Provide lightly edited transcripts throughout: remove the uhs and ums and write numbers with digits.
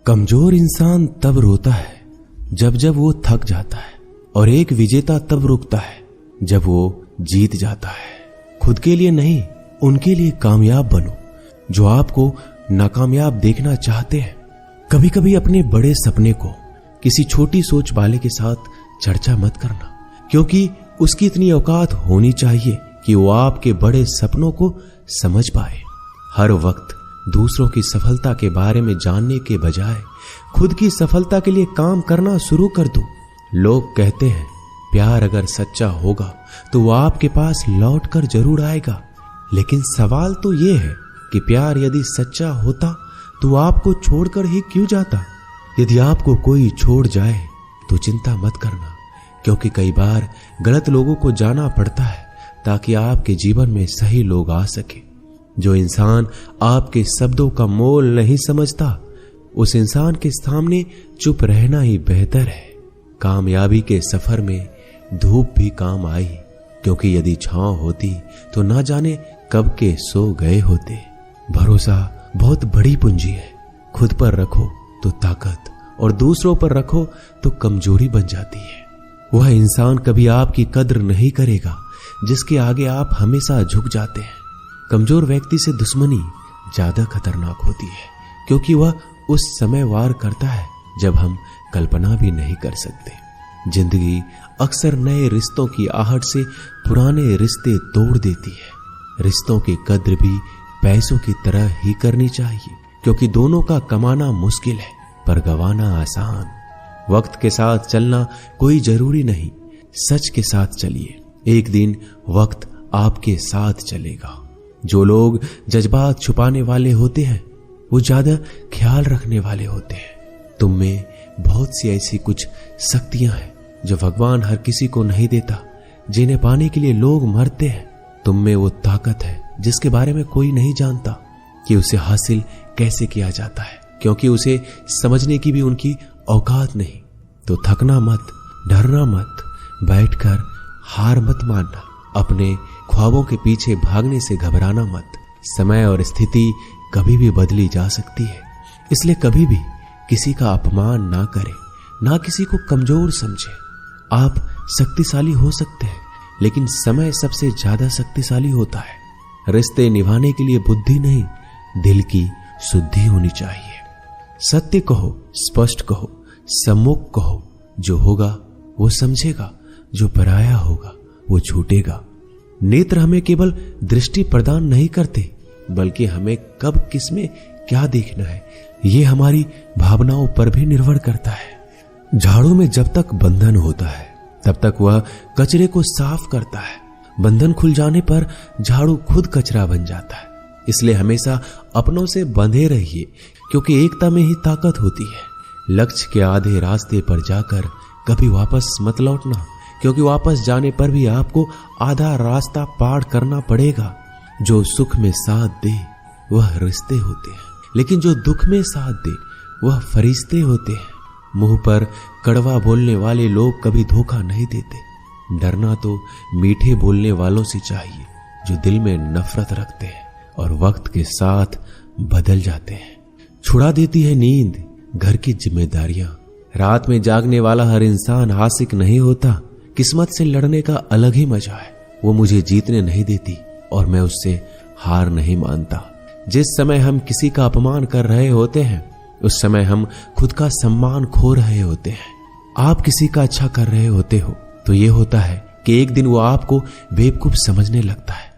कमजोर इंसान तब रोता है जब जब वो थक जाता है, और एक विजेता तब रुकता है जब वो जीत जाता है। खुद के लिए नहीं, उनके लिए कामयाब बनो जो आपको नाकामयाब देखना चाहते हैं। कभी कभी अपने बड़े सपने को किसी छोटी सोच वाले के साथ चर्चा मत करना, क्योंकि उसकी इतनी औकात होनी चाहिए कि वो आपके बड़े सपनों को समझ पाए। हर वक्त दूसरों की सफलता के बारे में जानने के बजाय खुद की सफलता के लिए काम करना शुरू कर दो। लोग कहते हैं प्यार अगर सच्चा होगा तो वो आपके पास लौट कर जरूर आएगा, लेकिन सवाल तो ये है कि प्यार यदि सच्चा होता तो वो आपको छोड़कर ही क्यों जाता। यदि आपको कोई छोड़ जाए तो चिंता मत करना, क्योंकि कई बार गलत लोगों को जाना पड़ता है ताकि आपके जीवन में सही लोग आ सके। जो इंसान आपके शब्दों का मोल नहीं समझता, उस इंसान के सामने चुप रहना ही बेहतर है। कामयाबी के सफर में धूप भी काम आई, क्योंकि यदि छांव होती तो ना जाने कब के सो गए होते। भरोसा बहुत बड़ी पूंजी है। खुद पर रखो तो ताकत, और दूसरों पर रखो तो कमजोरी बन जाती है। वह इंसान कभी आपकी कद्र नहीं करेगा जिसके आगे आप हमेशा झुक जाते हैं। कमजोर व्यक्ति से दुश्मनी ज्यादा खतरनाक होती है, क्योंकि वह उस समय वार करता है जब हम कल्पना भी नहीं कर सकते। जिंदगी अक्सर नए रिश्तों की आहट से पुराने रिश्ते तोड़ देती है। रिश्तों की कद्र भी पैसों की तरह ही करनी चाहिए, क्योंकि दोनों का कमाना मुश्किल है पर गंवाना आसान। वक्त के साथ चलना कोई जरूरी नहीं, सच के साथ चलिए, एक दिन वक्त आपके साथ चलेगा। जो लोग जज्बात छुपाने वाले होते हैं वो ज्यादा ख्याल रखने वाले होते हैं। तुम में बहुत सी ऐसी कुछ शक्तियां हैं जो भगवान हर किसी को नहीं देता, जिन्हें पाने के लिए लोग मरते हैं। तुम में वो ताकत है जिसके बारे में कोई नहीं जानता कि उसे हासिल कैसे किया जाता है, क्योंकि उसे समझने की भी उनकी औकात नहीं। तो थकना मत, डरना मत, बैठकर हार मत मानना, अपने ख्वाबों के पीछे भागने से घबराना मत। समय और स्थिति कभी भी बदली जा सकती है, इसलिए कभी भी किसी का अपमान ना करें, ना किसी को कमजोर समझे। आप शक्तिशाली हो सकते हैं, लेकिन समय सबसे ज्यादा शक्तिशाली होता है। रिश्ते निभाने के लिए बुद्धि नहीं, दिल की शुद्धि होनी चाहिए। सत्य कहो, स्पष्ट कहो, सम्मुख कहो। जो होगा वो समझेगा, जो पराया होगा वो छूटेगा। नेत्र हमें केवल दृष्टि प्रदान नहीं करते, बल्कि हमें कब किसमें क्या देखना है ये हमारी भावनाओं पर भी निर्भर करता है। झाड़ू में जब तक बंधन होता है तब तक वह कचरे को साफ करता है। बंधन खुल जाने पर झाड़ू खुद कचरा बन जाता है। इसलिए हमेशा अपनों से बंधे रहिए, क्योंकि एकता में ही ताकत होती है। लक्ष्य के आधे रास्ते पर जाकर कभी वापस मत लौटना, क्योंकि वापस जाने पर भी आपको आधा रास्ता पार करना पड़ेगा। जो सुख में साथ दे वह रिश्ते होते हैं, लेकिन जो दुख में साथ दे वह फरिश्ते होते हैं। मुंह पर कड़वा बोलने वाले लोग कभी धोखा नहीं देते। डरना तो मीठे बोलने वालों से चाहिए जो दिल में नफरत रखते हैं और वक्त के साथ बदल जाते हैं। छुड़ा देती है नींद घर की जिम्मेदारियां। रात में जागने वाला हर इंसान आशिक नहीं होता। किस्मत से लड़ने का अलग ही मजा है। वो मुझे जीतने नहीं देती और मैं उससे हार नहीं मानता। जिस समय हम किसी का अपमान कर रहे होते हैं उस समय हम खुद का सम्मान खो रहे होते हैं। आप किसी का अच्छा कर रहे होते हो तो ये होता है कि एक दिन वो आपको बेवकूफ समझने लगता है।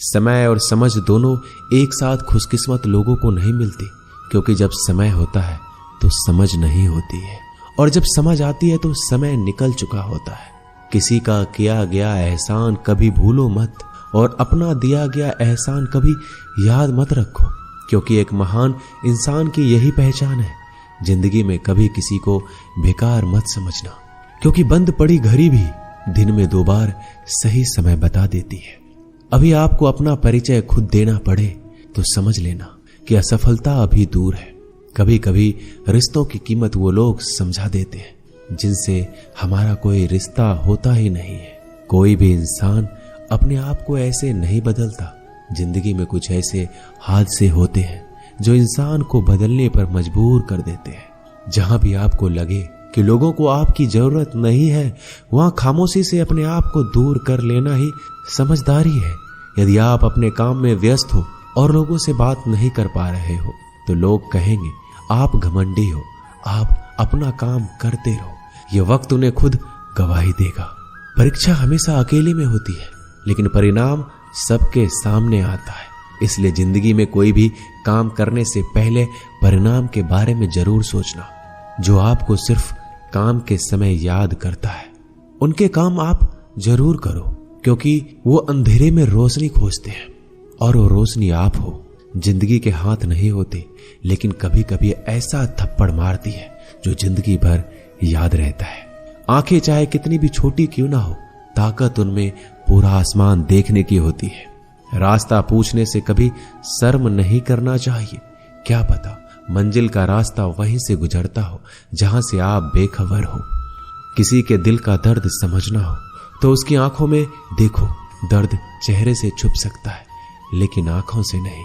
समय और समझ दोनों एक साथ खुशकिस्मत लोगों को नहीं मिलती, क्योंकि जब समय होता है तो समझ नहीं होती है, और जब समझ आती है तो समय निकल चुका होता है। किसी का किया गया एहसान कभी भूलो मत, और अपना दिया गया एहसान कभी याद मत रखो, क्योंकि एक महान इंसान की यही पहचान है। जिंदगी में कभी किसी को बेकार मत समझना, क्योंकि बंद पड़ी घड़ी भी दिन में 2 बार सही समय बता देती है। अभी आपको अपना परिचय खुद देना पड़े तो समझ लेना कि असफलता अभी दूर है। कभी कभी रिश्तों की कीमत वो लोग समझा देते हैं जिनसे हमारा कोई रिश्ता होता ही नहीं है। कोई भी इंसान अपने आप को ऐसे नहीं बदलता। जिंदगी में कुछ ऐसे हादसे होते हैं जो इंसान को बदलने पर मजबूर कर देते हैं। जहां भी आपको लगे कि लोगों को आपकी जरूरत नहीं है, वहां खामोशी से अपने आप को दूर कर लेना ही समझदारी है। यदि आप अपने काम में व्यस्त हो और लोगों से बात नहीं कर पा रहे हो तो लोग कहेंगे आप घमंडी हो, आप अपना काम करते रहो। यह वक्त उन्हें खुद गवाही देगा। परीक्षा हमेशा अकेले में होती है, लेकिन परिणाम सबके सामने आता है। इसलिए जिंदगी में कोई भी काम करने से पहले परिणाम के बारे में जरूर सोचना। जो आपको सिर्फ काम के समय याद करता है, उनके काम आप जरूर करो, क्योंकि वो अंधेरे में रोशनी खोजते हैं और वो रोशनी आप हो। जिंदगी के हाथ नहीं होते, लेकिन कभी कभी ऐसा थप्पड़ मारती है जो जिंदगी भर याद रहता है। आंखें चाहे कितनी भी छोटी क्यों ना हो, ताकत उनमें पूरा आसमान देखने की होती है। रास्ता पूछने से कभी शर्म नहीं करना चाहिए। क्या पता मंजिल का रास्ता वहीं से गुजरता हो जहां से आप बेखबर हो। किसी के दिल का दर्द समझना हो तो उसकी आंखों में देखो। दर्द चेहरे से छुप सकता है, लेकिन आंखों से नहीं।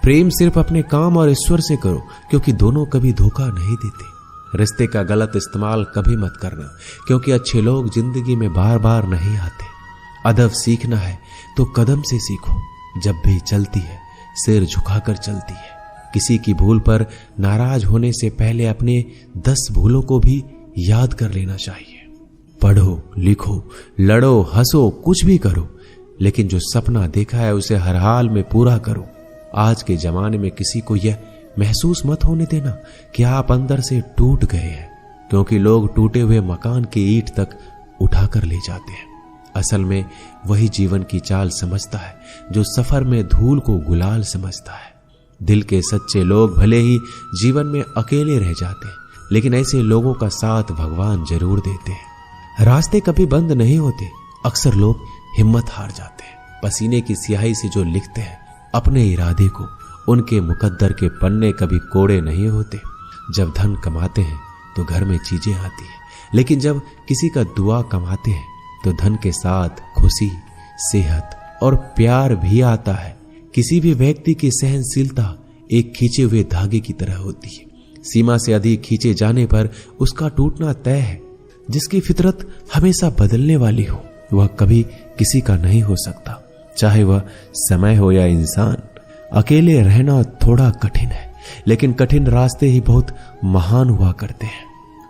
प्रेम सिर्फ अपने काम और ईश्वर से करो, क्योंकि दोनों कभी धोखा नहीं देते। रिश्ते का गलत इस्तेमाल कभी मत करना, क्योंकि अच्छे लोग जिंदगी में बार बार नहीं आते। अदब सीखना है तो कदम से सीखो। जब भी चलती है सिर झुकाकर चलती है। किसी की भूल पर नाराज होने से पहले अपने 10 भूलों को भी याद कर लेना चाहिए। पढ़ो, लिखो, लड़ो, हंसो, कुछ भी करो, लेकिन जो सपना देखा है उसे हर हाल में पूरा करो। आज के जमाने में किसी को यह महसूस मत होने देना कि आप अंदर से टूट गए हैं, क्योंकि लोग टूटे हुए मकान की ईंट तक उठाकर ले जाते हैं। असल में वही जीवन की चाल समझता है जो सफर में धूल को गुलाल समझता है। दिल के सच्चे लोग भले ही जीवन में अकेले रह जाते हैं, लेकिन ऐसे लोगों का साथ भगवान जरूर देते हैं। रास्ते कभी बंद नहीं होते। अक्सर लोग हिम्मत हार जाते हैं। पसीने की स्याही से जो लिखते हैं अपने इरादे को, उनके मुकद्दर के पन्ने कभी कोड़े नहीं होते। जब धन कमाते हैं तो घर में चीजें आती हैं, लेकिन जब किसी का दुआ कमाते हैं तो धन के साथ खुशी, सेहत और प्यार भी आता है। किसी भी व्यक्ति की सहनशीलता एक खींचे हुए धागे की तरह होती है। सीमा से अधिक खींचे जाने पर उसका टूटना तय है। जिसकी फितरत हमेशा बदलने वाली हो, वह कभी किसी का नहीं हो सकता, चाहे वह समय हो या इंसान। अकेले रहना थोड़ा कठिन है, लेकिन कठिन रास्ते ही बहुत महान हुआ करते हैं।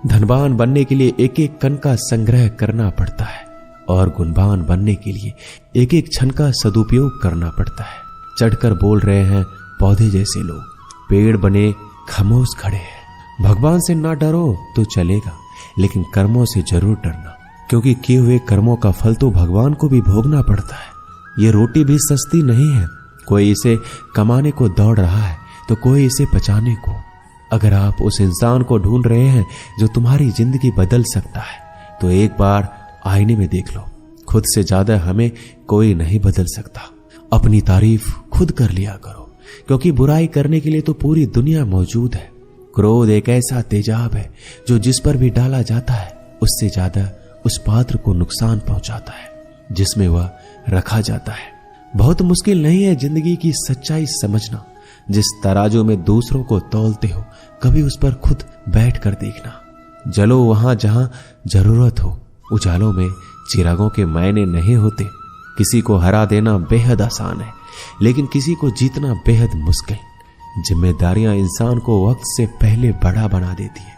धनवान बनने के लिए एक एक कण का संग्रह करना पड़ता है, और गुणवान बनने के लिए एक एक क्षण का सदुपयोग करना पड़ता है। चढ़कर बोल रहे हैं पौधे जैसे लोग, पेड़ बने खामोश खड़े हैं। भगवान से ना डरो तो चलेगा, लेकिन कर्मों से जरूर डरना, क्योंकि किए हुए कर्मों का फल तो भगवान को भी भोगना पड़ता है। ये रोटी भी सस्ती नहीं है। कोई इसे कमाने को दौड़ रहा है तो कोई इसे बचाने को। अगर आप उस इंसान को ढूंढ रहे हैं जो तुम्हारी जिंदगी बदल सकता है, तो एक बार आईने में देख लो। खुद से ज्यादा हमें कोई नहीं बदल सकता। अपनी तारीफ खुद कर लिया करो, क्योंकि बुराई करने के लिए तो पूरी दुनिया मौजूद है। क्रोध एक ऐसा तेजाब है जो जिस पर भी डाला जाता है उससे ज्यादा उस पात्र को नुकसान पहुंचाता है जिसमें वह रखा जाता है। बहुत मुश्किल नहीं है जिंदगी की सच्चाई समझना। जिस तराजू में दूसरों को तौलते हो, कभी उस पर खुद बैठ कर देखना। जलो वहां जहां जरूरत हो। उजालों में चिरागों के मायने नहीं होते। किसी को हरा देना बेहद आसान है, लेकिन किसी को जीतना बेहद मुश्किल। जिम्मेदारियां इंसान को वक्त से पहले बड़ा बना देती है।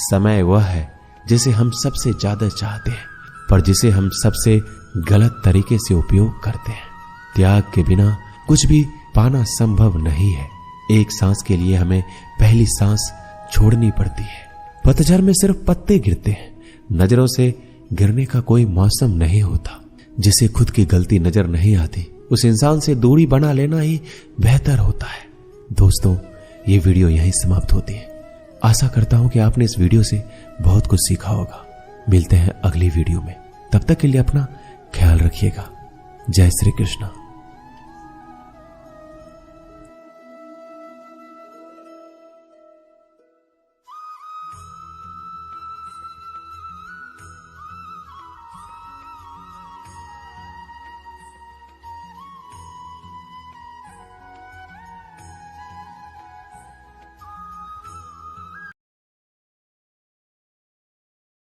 समय वह है जिसे हम सबसे ज्यादा चाहते हैं, पर जिसे हम सबसे गलत तरीके से उपयोग करते हैं। त्याग के बिना कुछ भी पाना संभव नहीं है। एक सांस के लिए हमें पहली सांस छोड़नी पड़ती है। पतझड़ में सिर्फ पत्ते गिरते हैं। नजरों से गिरने का कोई मौसम नहीं होता। जिसे खुद की गलती नजर नहीं आती, उस इंसान से दूरी बना लेना ही बेहतर होता है। दोस्तों, ये वीडियो यहीं समाप्त होती है। आशा करता हूं कि आपने इस वीडियो से बहुत कुछ सीखा होगा। मिलते हैं अगली वीडियो में। तब तक के लिए अपना ख्याल रखिएगा। जय श्री कृष्ण।